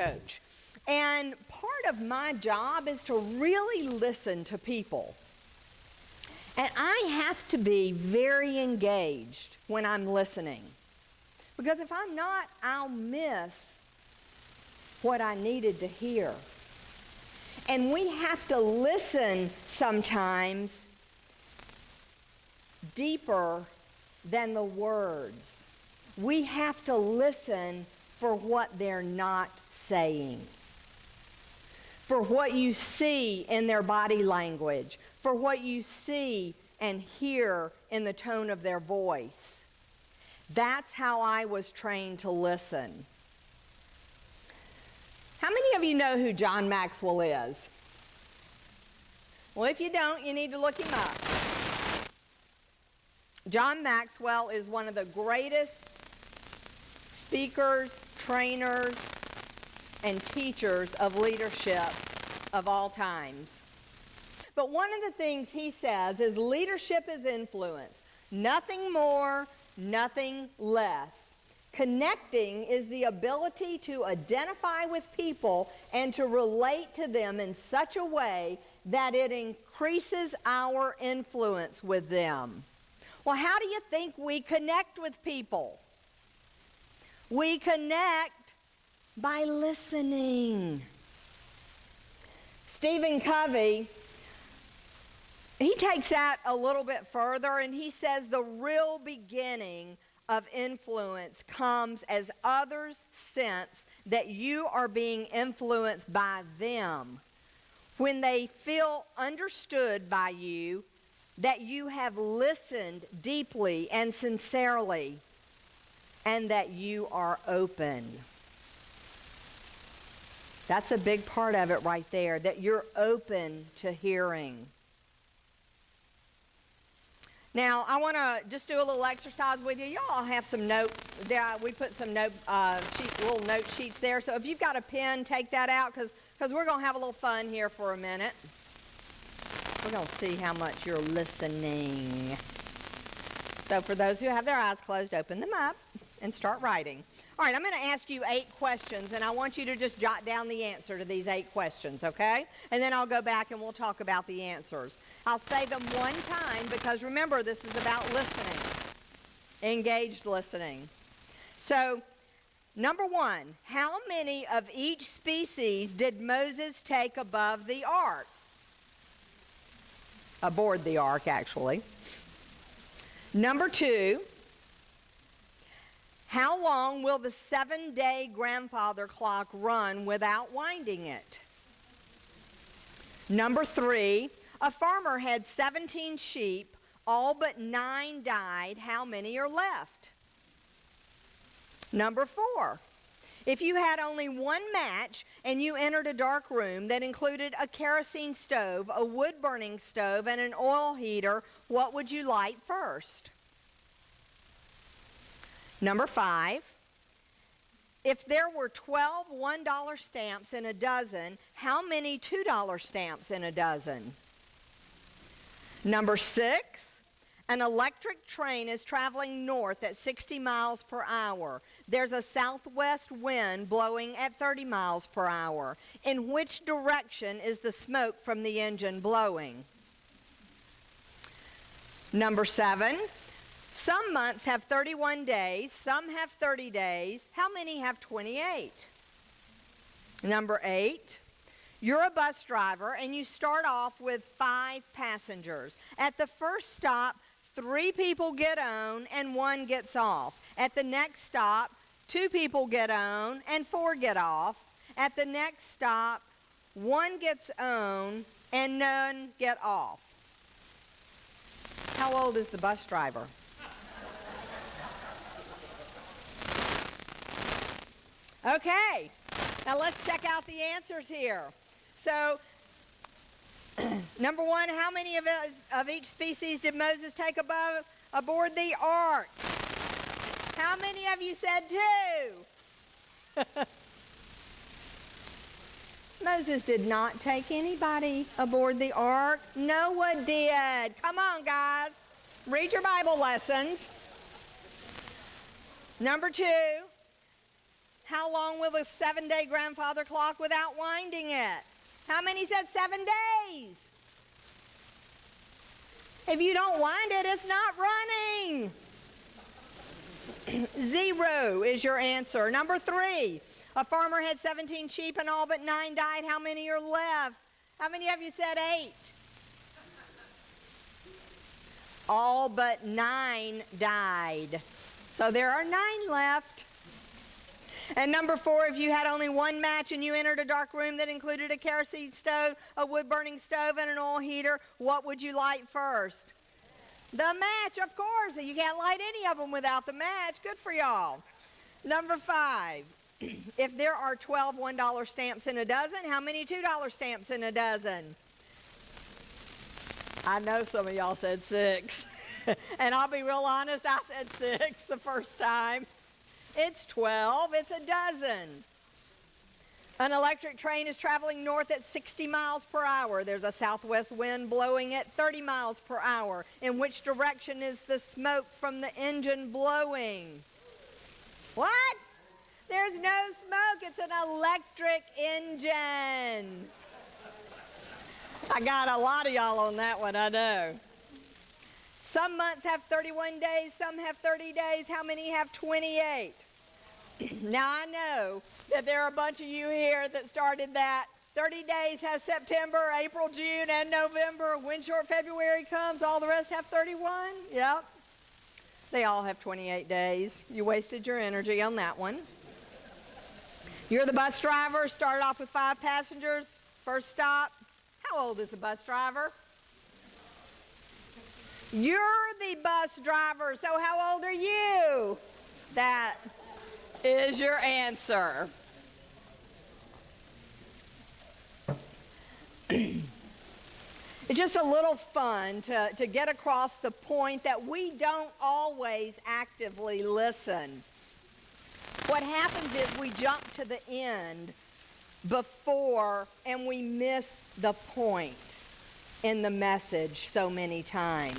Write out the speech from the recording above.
coach. And part of my job is to really listen to people. And I have to be very engaged when I'm listening. Because if I'm not, I'll miss what I needed to hear. And we have to listen sometimes deeper than the words. We have to listen for what they're not saying, for what you see in their body language, for what you see and hear in the tone of their voice. That's how I was trained to listen. How many of you know who John Maxwell is? Well, if you don't, you need to look him up. John Maxwell is one of the greatest speakers, trainers, and teachers of leadership of all times. But one of the things he says is leadership is influence. Nothing more, nothing less. Connecting is the ability to identify with people and to relate to them in such a way that it increases our influence with them. Well, how do you think we connect with people? We connect by listening. Stephen Covey, he takes that a little bit further, and he says the real beginning of influence comes as others sense that you are being influenced by them. When they feel understood by you, that you have listened deeply and sincerely, and that you are open. That's a big part of it right there, that you're open to hearing. Now, I want to just do a little exercise with you. Y'all have some notes. We put some little note sheets there. So if you've got a pen, take that out because we're going to have a little fun here for a minute. We're going to see how much you're listening. So for those who have their eyes closed, open them up and start writing. All right, I'm going to ask you 8 questions, and I want you to just jot down the answer to these 8 questions, okay? And then I'll go back and we'll talk about the answers. I'll say them one time because remember, this is about listening, engaged listening. So, number 1, how many of each species did Moses take above the ark? Aboard the ark, actually. Number 2, how long will the 7-day grandfather clock run without winding it? Number 3, a farmer had 17 sheep, all but 9 died. How many are left? Number 4, if you had only 1 match and you entered a dark room that included a kerosene stove, a wood-burning stove, and an oil heater, what would you light first? Number 5, if there were 12 $1 stamps in a dozen, how many $2 stamps in a dozen? Number 6, an electric train is traveling north at 60 miles per hour. There's a southwest wind blowing at 30 miles per hour. In which direction is the smoke from the engine blowing? Number 7, some months have 31 days, some have 30 days. How many have 28? Number 8, you're a bus driver and you start off with 5 passengers. At the first stop, 3 people get on and 1 gets off. At the next stop, 2 people get on and 4 get off. At the next stop, 1 gets on and none get off. How old is the bus driver? Okay, now let's check out the answers here. So, number 1, how many of each species did Moses take aboard the ark? How many of you said 2? Moses did not take anybody aboard the ark. Noah did. Come on, guys. Read your Bible lessons. Number 2, how long will the 7-day grandfather clock without winding it? How many said 7 days? If you don't wind it, it's not running. 0 is your answer. Number 3, a farmer had 17 sheep and all but 9 died. How many are left? How many of you said 8? All but 9 died. So there are 9 left. And number 4, if you had only one match and you entered a dark room that included a kerosene stove, a wood-burning stove, and an oil heater, what would you light first? The match, of course. You can't light any of them without the match. Good for y'all. Number 5, if there are 12 $1 stamps in a dozen, how many $2 stamps in a dozen? I know some of y'all said 6. And I'll be real honest, I said 6 the first time. It's 12. It's a dozen. An electric train is traveling north at 60 miles per hour. There's a southwest wind blowing at 30 miles per hour. In which direction is the smoke from the engine blowing? What? There's no smoke. It's an electric engine. I got a lot of y'all on that one, I know. Some months have 31 days, some have 30 days. How many have 28? Now, I know that there are a bunch of you here that started that. 30 days has September, April, June, and November. When short February comes, all the rest have 31? Yep. They all have 28 days. You wasted your energy on that one. You're the bus driver, started off with 5 passengers. First stop. How old is the bus driver? You're the bus driver, so how old are you? That is your answer. It's just a little fun to get across the point that we don't always actively listen. What happens is we jump to the end before and we miss the point in the message so many times.